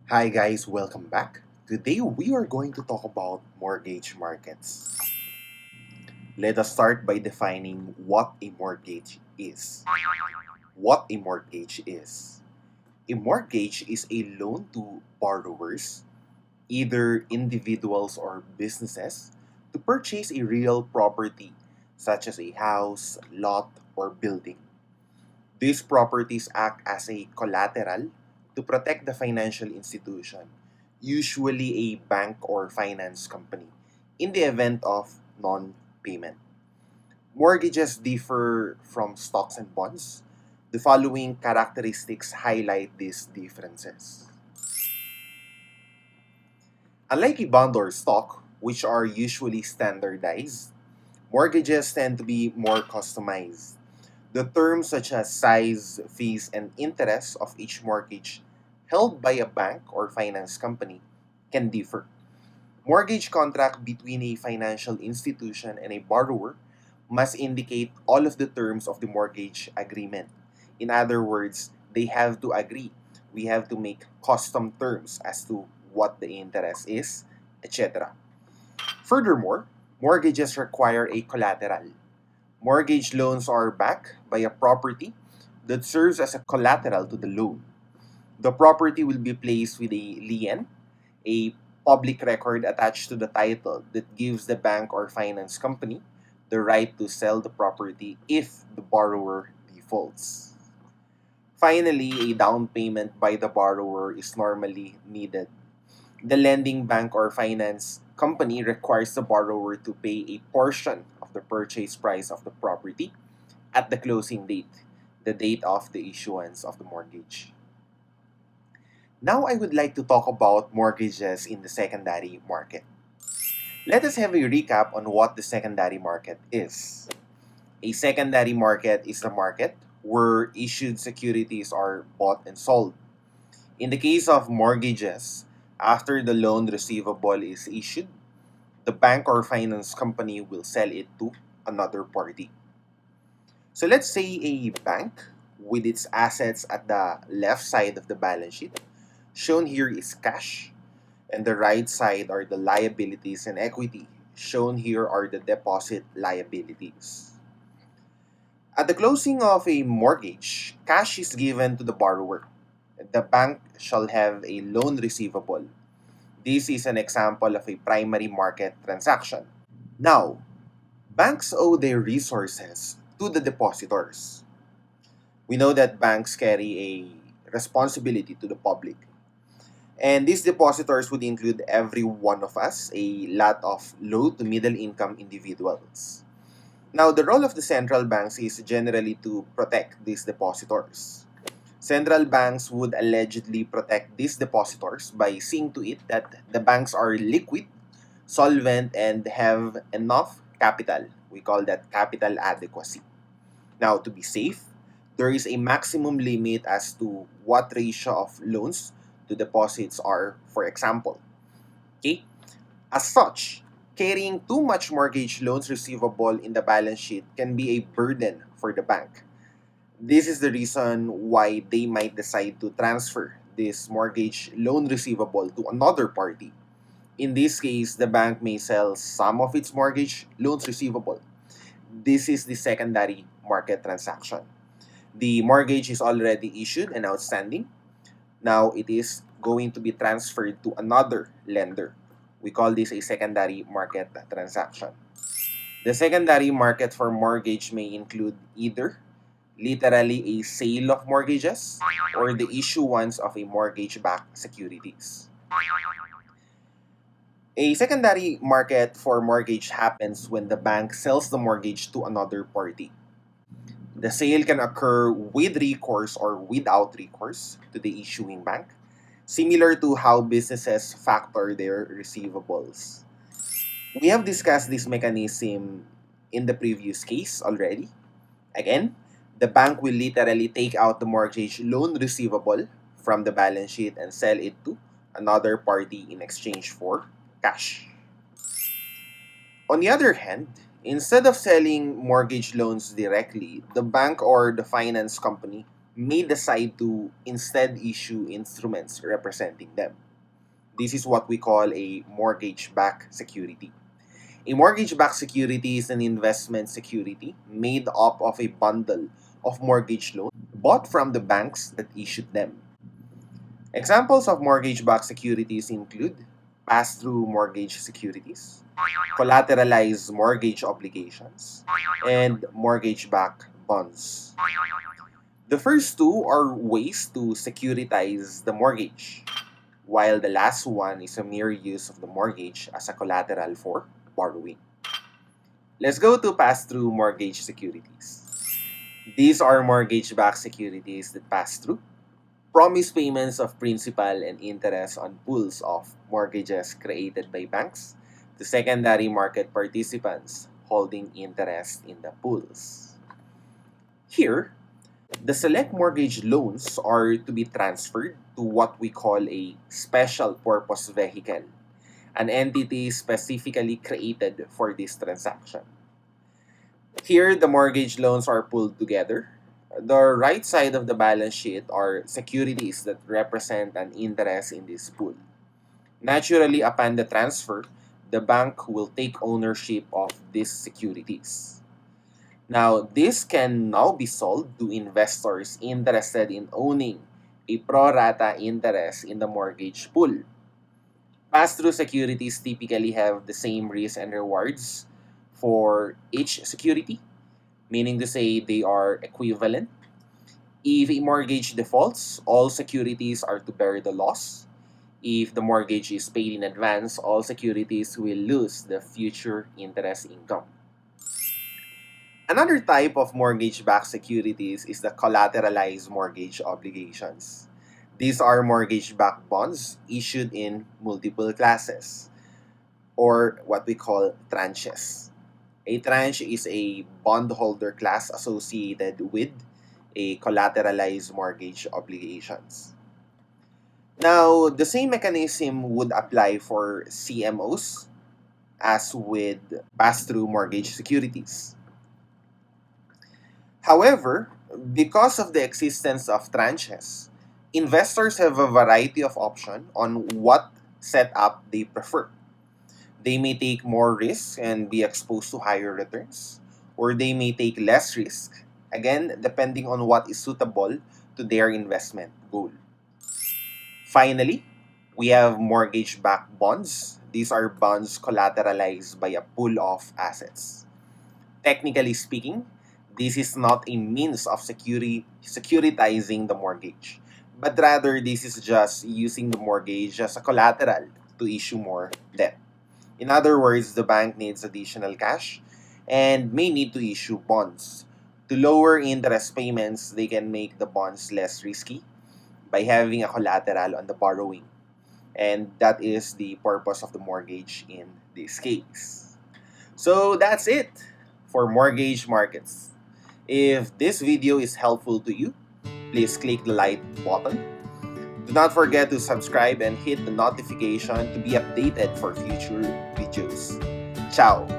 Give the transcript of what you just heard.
Hi guys, welcome back. Today we are going to talk about mortgage markets. Let us start by defining what a mortgage is. What a mortgage is. A mortgage is a loan to borrowers, either individuals or businesses, to purchase a real property such as a house, lot, or building. These properties act as a collateral to protect the financial institution, usually a bank or finance company, in the event of non payment. Mortgages differ from stocks and bonds. The following characteristics highlight these differences. Unlike a bond or stock, which are usually standardized, mortgages tend to be more customized. The terms such as size, fees, and interest of each mortgage held by a bank or finance company can differ. Mortgage contract between a financial institution and a borrower must indicate all of the terms of the mortgage agreement. In other words, they have to agree. We have to make custom terms as to what the interest is, etc. Furthermore, mortgages require a collateral. Mortgage loans are backed by a property that serves as a collateral to the loan. The property will be placed with a lien, a public record attached to the title that gives the bank or finance company the right to sell the property if the borrower defaults. Finally, a down payment by the borrower is normally needed. The lending bank or finance company requires the borrower to pay a portion of the purchase price of the property at the closing date, the date of the issuance of the mortgage. Now I would like to talk about mortgages in the secondary market. Let us have a recap on what the secondary market is. A secondary market is a market where issued securities are bought and sold. In the case of mortgages, after the loan receivable is issued, the bank or finance company will sell it to another party. So let's say a bank with its assets at the left side of the balance sheet, shown here is cash, and the right side are the liabilities and equity. Shown here are the deposit liabilities. At the closing of a mortgage, cash is given to the borrower. The bank shall have a loan receivable. This is an example of a primary market transaction. Now, banks owe their resources to the depositors. We know that banks carry a responsibility to the public. And these depositors would include every one of us, a lot of low to middle income individuals. Now, the role of the central banks is generally to protect these depositors. Central banks would allegedly protect these depositors by seeing to it that the banks are liquid, solvent, and have enough capital. We call that capital adequacy. Now, to be safe, there is a maximum limit as to what ratio of loans to deposits are, for example. Okay? As such, carrying too much mortgage loans receivable in the balance sheet can be a burden for the bank. This is the reason why they might decide to transfer this mortgage loan receivable to another party. In this case, the bank may sell some of its mortgage loans receivable. This is the secondary market transaction. The mortgage is already issued and outstanding. Now it is going to be transferred to another lender. We call this a secondary market transaction. The secondary market for mortgage may include either literally a sale of mortgages or the issuance of a mortgage-backed securities. A secondary market for mortgage happens when the bank sells the mortgage to another party. The sale can occur with recourse or without recourse to the issuing bank, similar to how businesses factor their receivables. We have discussed this mechanism in the previous case already. Again, the bank will literally take out the mortgage loan receivable from the balance sheet and sell it to another party in exchange for cash. On the other hand, instead of selling mortgage loans directly, the bank or the finance company may decide to instead issue instruments representing them. This is what we call a mortgage-backed security. A mortgage-backed security is an investment security made up of a bundle of mortgage loans bought from the banks that issued them. Examples of mortgage-backed securities include pass-through mortgage securities, collateralized mortgage obligations, and mortgage-backed bonds. The first two are ways to securitize the mortgage, while the last one is a mere use of the mortgage as a collateral for borrowing. Let's go to pass-through mortgage securities. These are mortgage-backed securities that pass through promise payments of principal and interest on pools of mortgages created by banks to secondary market participants holding interest in the pools. Here, the select mortgage loans are to be transferred to what we call a special purpose vehicle, an entity specifically created for this transaction. Here, the mortgage loans are pulled together. The right side of the balance sheet are securities that represent an interest in this pool. Naturally, upon the transfer, the bank will take ownership of these securities. Now, this can now be sold to investors interested in owning a pro rata interest in the mortgage pool. Pass-through securities typically have the same risks and rewards for each security, meaning to say they are equivalent. If a mortgage defaults, all securities are to bear the loss. If the mortgage is paid in advance, all securities will lose the future interest income. Another type of mortgage-backed securities is the collateralized mortgage obligations. These are mortgage-backed bonds issued in multiple classes, or what we call tranches. A tranche is a bondholder class associated with a collateralized mortgage obligations. Now, the same mechanism would apply for CMOs as with pass-through mortgage securities. However, because of the existence of tranches, investors have a variety of options on what setup they prefer. They may take more risk and be exposed to higher returns, or they may take less risk, again, depending on what is suitable to their investment goal. Finally, we have mortgage backed bonds. These are bonds collateralized by a pool of assets. Technically speaking, this is not a means of securitizing the mortgage, but rather this is just using the mortgage as a collateral to issue more debt. In other words, the bank needs additional cash and may need to issue bonds. To lower interest payments, they can make the bonds less risky by having a collateral on the borrowing. And that is the purpose of the mortgage in this case. So that's it for mortgage markets. If this video is helpful to you, please click the like button. Do not forget to subscribe and hit the notification to be updated for future videos. Ciao!